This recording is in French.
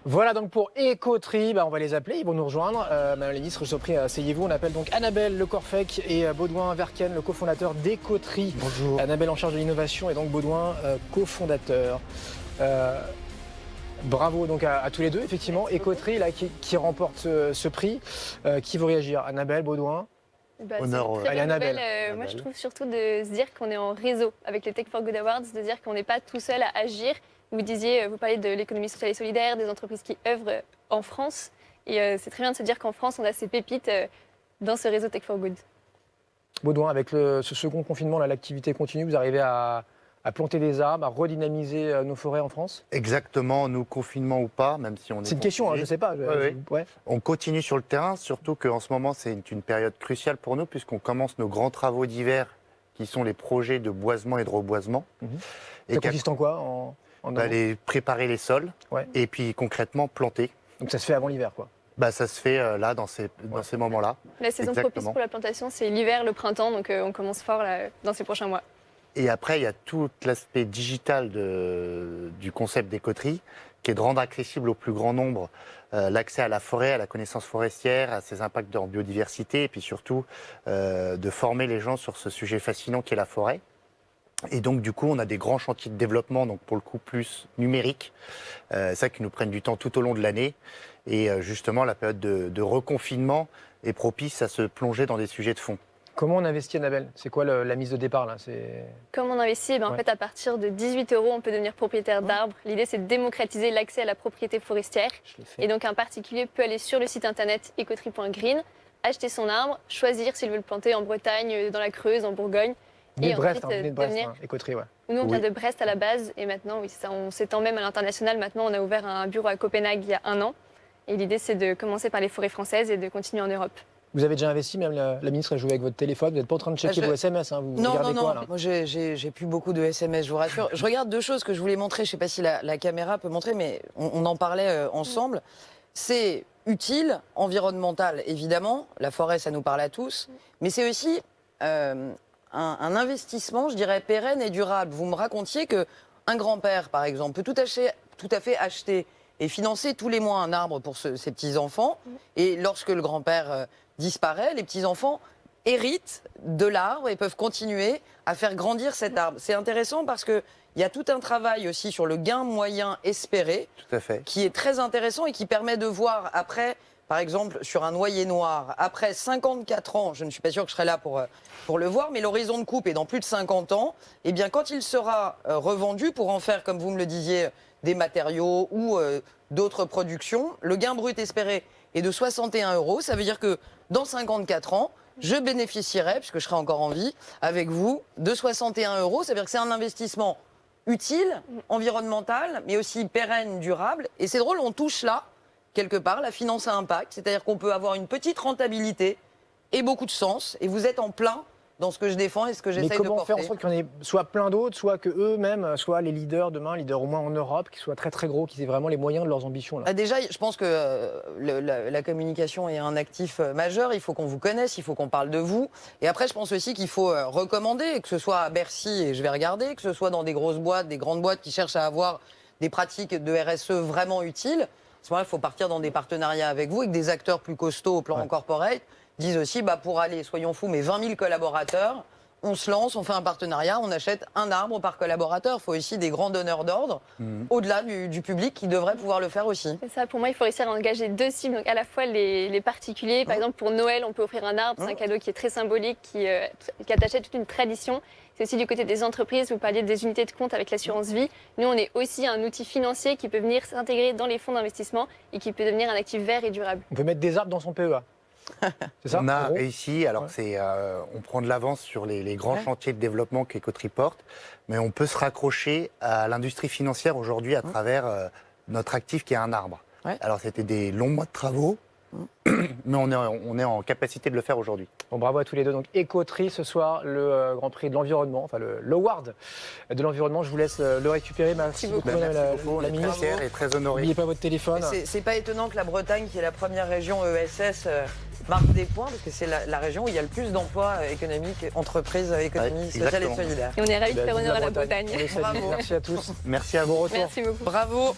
Voilà donc pour Écoterie, on va les appeler, ils vont nous rejoindre. Madame la ministre, je vous prie, asseyez-vous. On appelle donc Annabelle Lecorfec et Baudouin Verken, le cofondateur d'Écoterie. Bonjour. Annabelle en charge de l'innovation et donc Baudouin, cofondateur. Bravo donc à tous les deux, effectivement. Écoterie là, qui remporte ce prix. Qui veut réagir? Annabelle, Baudouin? Honneur, Allez, Annabelle. Moi, je trouve surtout de se dire qu'on est en réseau avec les Tech for Good Awards, de dire qu'on n'est pas tout seul à agir. Vous parlez de l'économie sociale et solidaire, des entreprises qui œuvrent en France. Et c'est très bien de se dire qu'en France, on a ces pépites dans ce réseau Tech for Good. Baudouin, avec ce second confinement, l'activité continue, vous arrivez à planter des arbres, à redynamiser nos forêts en France? Exactement, nous, confinement ou pas, même si on est... C'est une question, je ne sais pas. Ouais. On continue sur le terrain, surtout qu'en ce moment, c'est une période cruciale pour nous, puisqu'on commence nos grands travaux d'hiver, qui sont les projets de boisement et de reboisement. Ça consiste en quoi préparer les sols, et puis concrètement planter. Donc ça se fait avant l'hiver, quoi? Ça se fait là, dans ces moments-là. La saison propice pour la plantation, c'est l'hiver, le printemps, donc on commence fort là, dans ces prochains mois. Et après, il y a tout l'aspect digital du concept d'Écoterie, qui est de rendre accessible au plus grand nombre l'accès à la forêt, à la connaissance forestière, à ses impacts en biodiversité, et puis surtout de former les gens sur ce sujet fascinant qu'est la forêt. Et donc, du coup, on a des grands chantiers de développement, donc pour le coup plus numérique, ça qui nous prennent du temps tout au long de l'année. Et justement, la période de reconfinement est propice à se plonger dans des sujets de fond. Comment on investit, Annabelle? C'est quoi la mise de départ là? Comment on investit? En fait, à partir de 18 €, on peut devenir propriétaire d'arbres. L'idée, c'est de démocratiser l'accès à la propriété forestière. Et donc, un particulier peut aller sur le site internet écoterie.green, acheter son arbre, choisir s'il veut le planter en Bretagne, dans la Creuse, en Bourgogne. Et Brest, Écoterie, ouais. Nous, on vient de Brest à la base. Et maintenant, on s'étend même à l'international. Maintenant, on a ouvert un bureau à Copenhague il y a 1 an. Et l'idée, c'est de commencer par les forêts françaises et de continuer en Europe. Vous avez déjà investi, même la ministre a joué avec votre téléphone, vous n'êtes pas en train de checker vos SMS, hein, vous regardez quoi là? Moi j'ai plus beaucoup de SMS, je vous rassure. Je regarde 2 choses que je voulais montrer, je ne sais pas si la caméra peut montrer, mais on en parlait ensemble. C'est utile, environnemental évidemment, la forêt ça nous parle à tous, mais c'est aussi un investissement, je dirais, pérenne et durable. Vous me racontiez qu'un grand-père, par exemple, peut tout à fait acheter et financer tous les mois un arbre pour ses petits-enfants, et lorsque le grand-père disparaît, les petits-enfants héritent de l'arbre et peuvent continuer à faire grandir cet arbre. C'est intéressant parce qu'il y a tout un travail aussi sur le gain moyen espéré, tout à fait, qui est très intéressant et qui permet de voir après, par exemple, sur un noyer noir, après 54 ans, je ne suis pas sûr que je serai là pour le voir, mais l'horizon de coupe est dans plus de 50 ans, et bien quand il sera revendu pour en faire, comme vous me le disiez, des matériaux ou d'autres productions, le gain brut espéré est de 61 €. Ça veut dire que dans 54 ans, je bénéficierai, puisque je serai encore en vie, avec vous, de 61 €. Ça veut dire que c'est un investissement utile, environnemental, mais aussi pérenne, durable. Et c'est drôle, on touche là, quelque part, la finance à impact. C'est-à-dire qu'on peut avoir une petite rentabilité et beaucoup de sens. Et vous êtes en plein dans ce que je défends et ce que j'essaye de porter. Mais comment faire en sorte qu'il y en ait soit plein d'autres, soit qu'eux-mêmes soient les leaders demain, leaders au moins en Europe, qui soient très très gros, qui aient vraiment les moyens de leurs ambitions là. Déjà, je pense que la communication est un actif majeur. Il faut qu'on vous connaisse, il faut qu'on parle de vous. Et après, je pense aussi qu'il faut recommander, que ce soit à Bercy, et je vais regarder, que ce soit dans des grosses boîtes, des grandes boîtes qui cherchent à avoir des pratiques de RSE vraiment utiles. À ce moment-là, il faut partir dans des partenariats avec vous et que des acteurs plus costauds au plan corporate disent aussi, pour aller, soyons fous, mais 20 000 collaborateurs, on se lance, on fait un partenariat, on achète un arbre par collaborateur. Il faut aussi des grands donneurs d'ordre, au-delà du public, qui devraient pouvoir le faire aussi. C'est ça, pour moi, il faut réussir à engager 2 cibles. Donc à la fois les particuliers, par exemple pour Noël, on peut offrir un arbre, c'est un cadeau qui est très symbolique, qui attachait toute une tradition. C'est aussi du côté des entreprises, vous parliez des unités de compte avec l'assurance vie. Nous, on est aussi un outil financier qui peut venir s'intégrer dans les fonds d'investissement et qui peut devenir un actif vert et durable. On peut mettre des arbres dans son PEA. C'est ça, on a réussi, alors on prend de l'avance sur les grands chantiers de développement qu'Écoterie porte, mais on peut se raccrocher à l'industrie financière aujourd'hui à travers notre actif qui est un arbre. Alors c'était des longs mois de travaux, mais on est en capacité de le faire aujourd'hui. Bon, bravo à tous les deux. Donc Écoterie ce soir, le Grand Prix de l'environnement, enfin l'award de l'environnement. Je vous laisse le récupérer. Merci beaucoup, Merci beaucoup, la ministre. Et très honoré. N'oubliez pas votre téléphone. C'est pas étonnant que la Bretagne, qui est la première région ESS, marque des points, parce que c'est la région où il y a le plus d'emplois économiques, entreprises, économie sociale et solidaire. Et on est ravis de faire honneur à la Bretagne. Bravo. Merci à tous. Merci à vous. Merci beaucoup. Bravo.